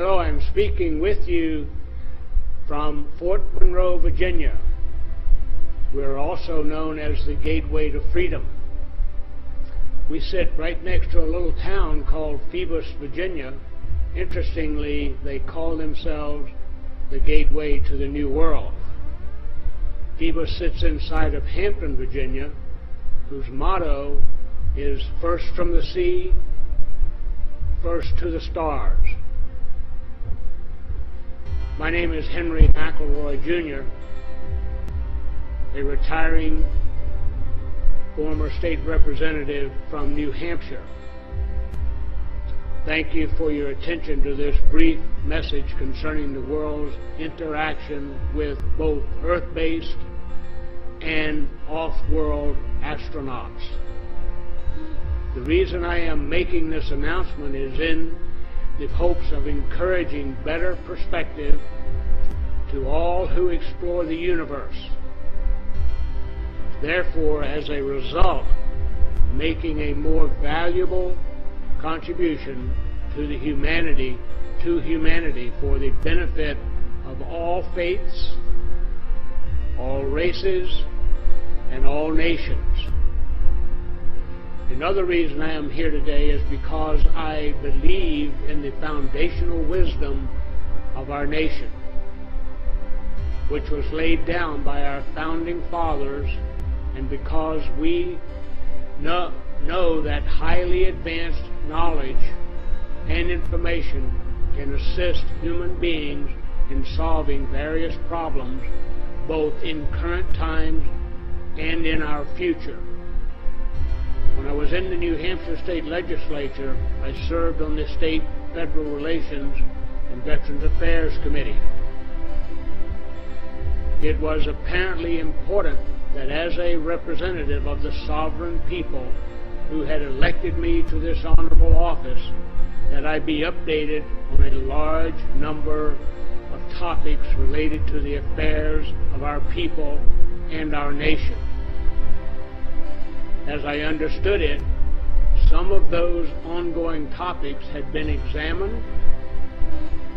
Hello, I'm speaking with you from Fort Monroe, Virginia. We're also known as the Gateway to Freedom. We sit right next to a little town called Phoebus, Virginia. Interestingly, they call themselves the Gateway to the New World. Phoebus sits inside of Hampton, Virginia, whose motto is first from the sea, first to the stars. My name is Henry McElroy, Jr., a retiring former state representative from New Hampshire. Thank you for your attention to this brief message concerning the world's interaction with both Earth-based and off-world astronauts. The reason I am making this announcement is in the hopes of encouraging better perspective to all who explore the universe. Therefore, as a result, making a more valuable contribution to humanity for the benefit of all faiths, all races, and all nations. Another reason I am here today is because I believe in the foundational wisdom of our nation, which was laid down by our founding fathers, and because we know that highly advanced knowledge and information can assist human beings in solving various problems, both in current times and in our future. When I was in the New Hampshire State Legislature, I served on the State Federal Relations and Veterans Affairs Committee. It was apparently important that as a representative of the sovereign people who had elected me to this honorable office, that I be updated on a large number of topics related to the affairs of our people and our nation. As I understood it, some of those ongoing topics had been examined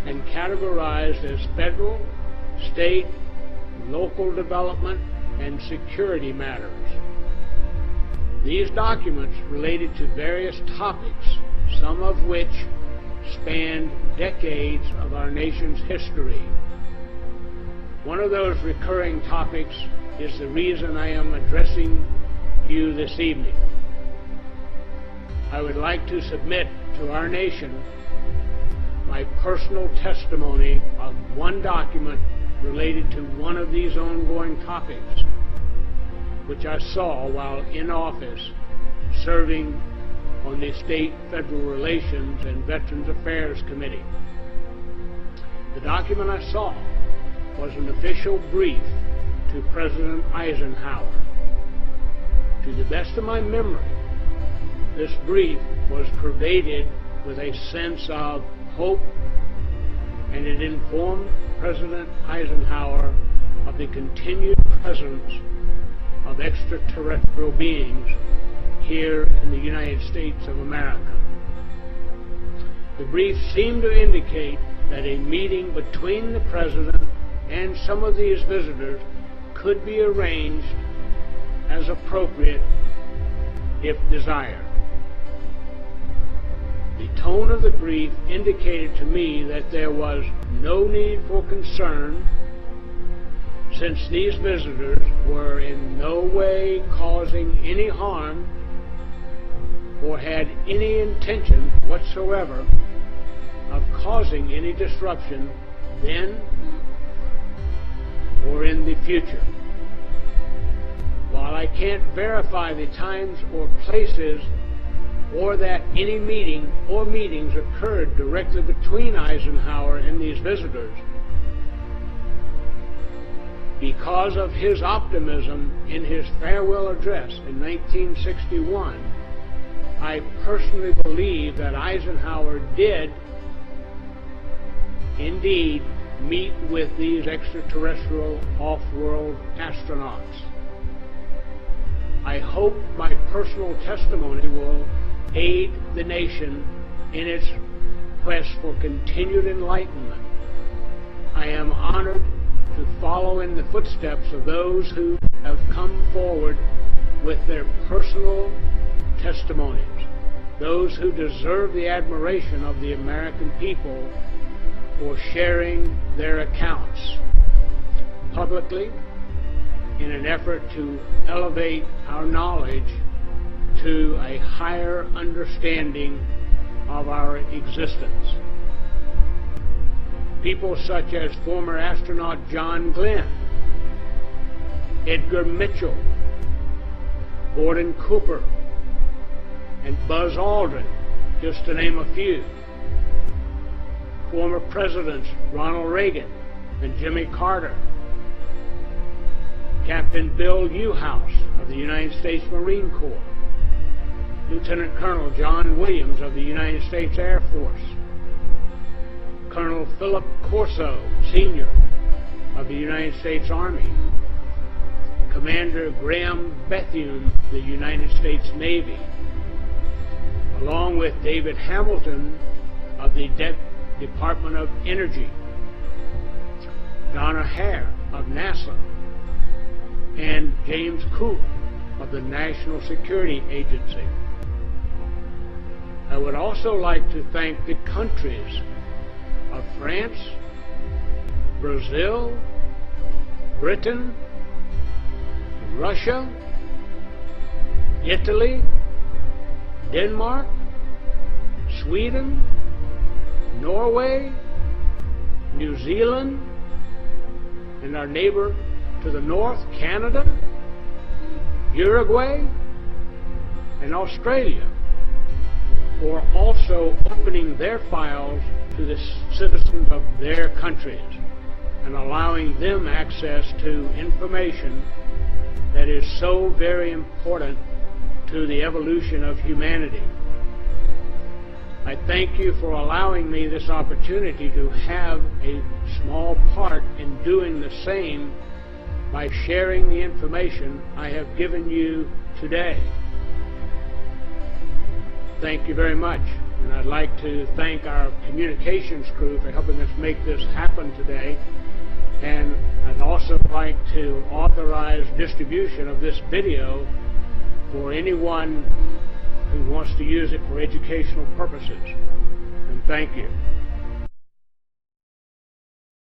and categorized as federal, state, local development, and security matters. These documents related to various topics, some of which spanned decades of our nation's history. One of those recurring topics is the reason I am addressing you this evening. I would like to submit to our nation my personal testimony of one document related to one of these ongoing topics, which I saw while in office serving on the State Federal Relations and Veterans Affairs Committee. The document I saw was an official brief to President Eisenhower. To the best of my memory, this brief was pervaded with a sense of hope, and it informed President Eisenhower of the continued presence of extraterrestrial beings here in the United States of America. The brief seemed to indicate that a meeting between the President and some of these visitors could be arranged as appropriate if desired. The tone of the brief indicated to me that there was no need for concern, since these visitors were in no way causing any harm or had any intention whatsoever of causing any disruption then or in the future. While I can't verify the times or places or that any meeting or meetings occurred directly between Eisenhower and these visitors, because of his optimism in his farewell address in 1961, I personally believe that Eisenhower did indeed meet with these extraterrestrial off-world astronauts. I hope my personal testimony will aid the nation in its quest for continued enlightenment, I am honored to follow in the footsteps of those who have come forward with their personal testimonies, those who deserve the admiration of the American people for sharing their accounts publicly in an effort to elevate our knowledge to a higher understanding of our existence. People such as former astronaut John Glenn, Edgar Mitchell, Gordon Cooper, and Buzz Aldrin, just to name a few. Former Presidents Ronald Reagan and Jimmy Carter, Captain Bill Newhouse of the United States Marine Corps, Lieutenant Colonel John Williams of the United States Air Force, Colonel Philip Corso, Sr. of the United States Army, Commander Graham Bethune of the United States Navy, along with David Hamilton of the Department of Energy, Donna Hare of NASA, and James Coop of the National Security Agency. I would also like to thank the countries of France, Brazil, Britain, Russia, Italy, Denmark, Sweden, Norway, New Zealand, and our neighbor to the north, Canada, Uruguay, and Australia, for also opening their files to the citizens of their countries and allowing them access to information that is so very important to the evolution of humanity. I thank you for allowing me this opportunity to have a small part in doing the same by sharing the information I have given you today. Thank you very much. And I'd like to thank our communications crew for helping us make this happen today. And I'd also like to authorize distribution of this video for anyone who wants to use it for educational purposes. And thank you.